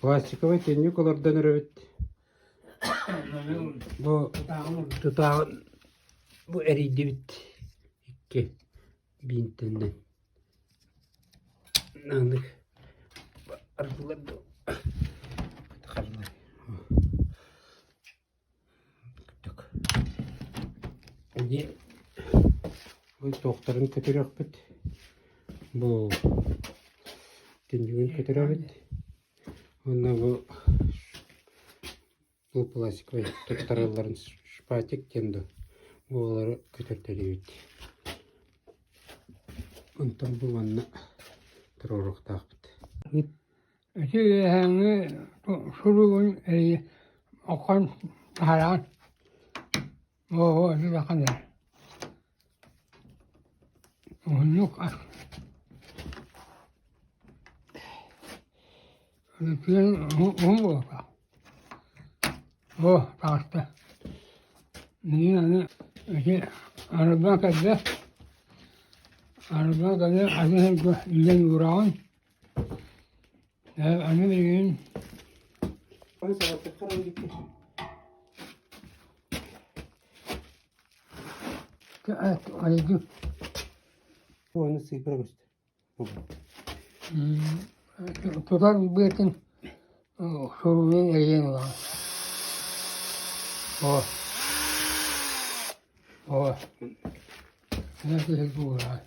Пластиковый тенник олардан өрөбүт. Бу тутагын бу эриди бит. Икки бинтенден. Нандык. Арбуларды. Кармай. Так. Эди бу тоқтарын көтөрөк бит. Бу теннигин көтөрөк бит. Онда bu plastik tutarların şpatik kendi buları kötürteliyor. Ondan bu anla terörük takip. Şimdi hangi sorun akan haran o bir bakan der. Onun yok. Onun yok. Oh, pasta. Niye işte araba kadar azı ilen uğrağın. Anne bir Ben sana tekrar gitti. evet, aydı. Bu anı sıyıpıra göster. Tutar bir etin sorunun eğen olan. Oh. Oh. Nasıl bu ya?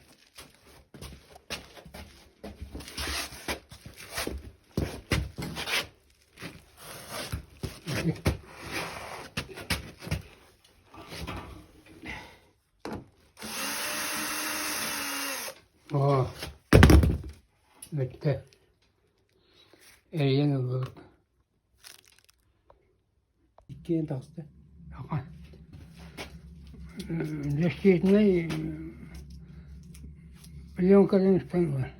Oh. Bitti. Eğen olur. İkiye taktı. Yakan. Desteğine milyon kadın üstün var.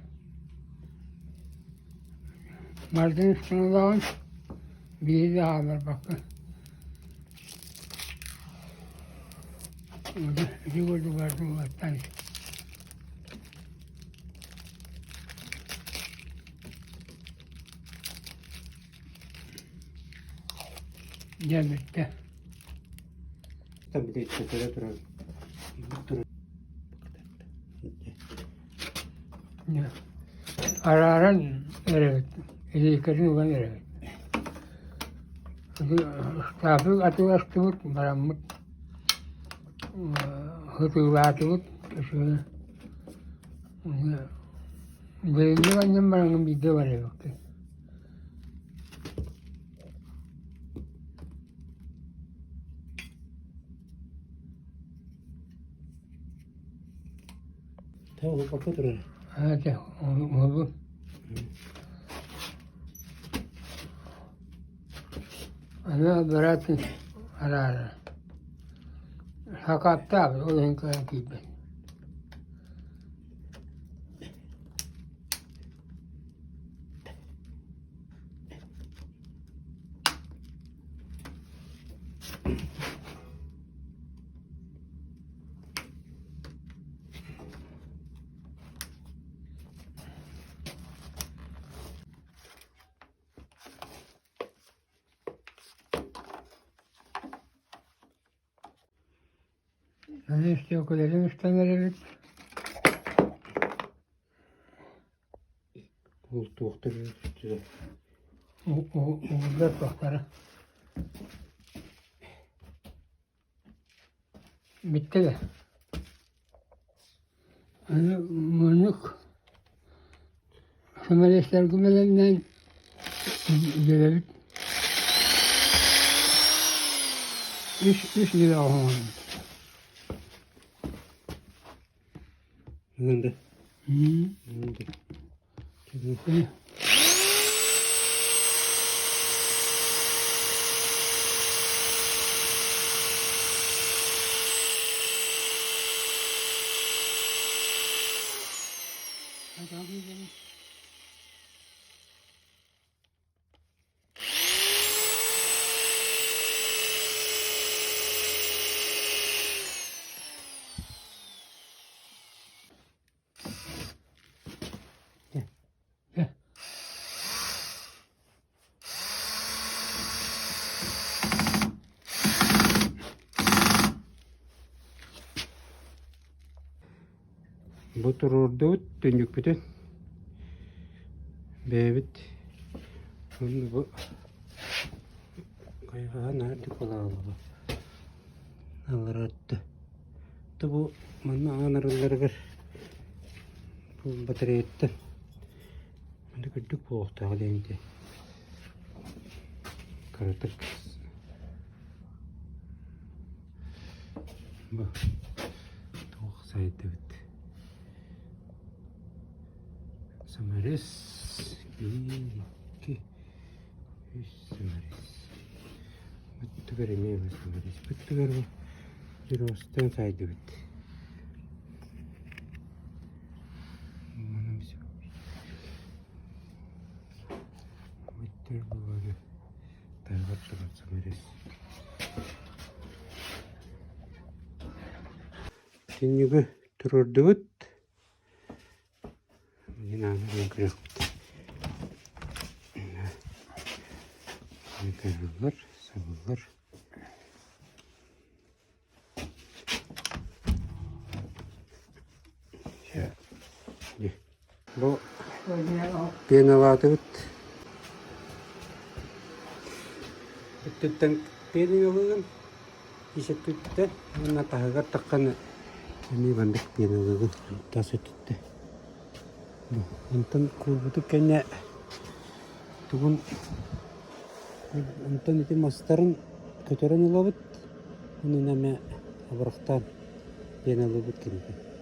Mardin üstüne olan biri daha var bakın. Orada yuvadu vardı vattan. Gel bitti. Tabii de kötüre duralım. Araran evet. Elikadın olan evet. Stafı atılaştırıp maramut. Hıtılatırıp şöyle. Belli annem bana bir de var yok. Tamam bak duralım. Evet, oldu. Ana bırakın ara. Sakatta o renkler gibi. Ne istiyor kulerin üstüne verelim. Koltuğu üstüne. O dört baktara. Bitti de. Hani mınık. Sömeleşler gümelerinden gelelim. 3 lira olmalı. Önünde. Önünde. Önünde. Hadi abi gidelim. Bu tururdut dönük bütün. Bebit. Bunu bu. Kayığa nerede kalalı bu? Alır attı. Da bu manna anarılları bir. Bu bataryette. Hadi gördük bu okta aleyhinde. Karatık. Bu. Tavuk saydı bit. Samaris. 1, 2, 3 samaris. Bütü veremeye mi samaris? Bütü verme. Bir ostan saydı bit. Bana bir şey. Bütü bu böyle. Tarvat samaris. Şimdi tururdut. Yine anlarım kırık. Kırılır, savulur. Bu penalatı Tütten peni yolun işe tütte. Buna tahagat takkan ini bandık peni yolun. Tası tütte. Ondan kurbutuk kenya tugun ondan iti mastarın kötörün olabıt. Bunu neme abraktan peni yolun kindi.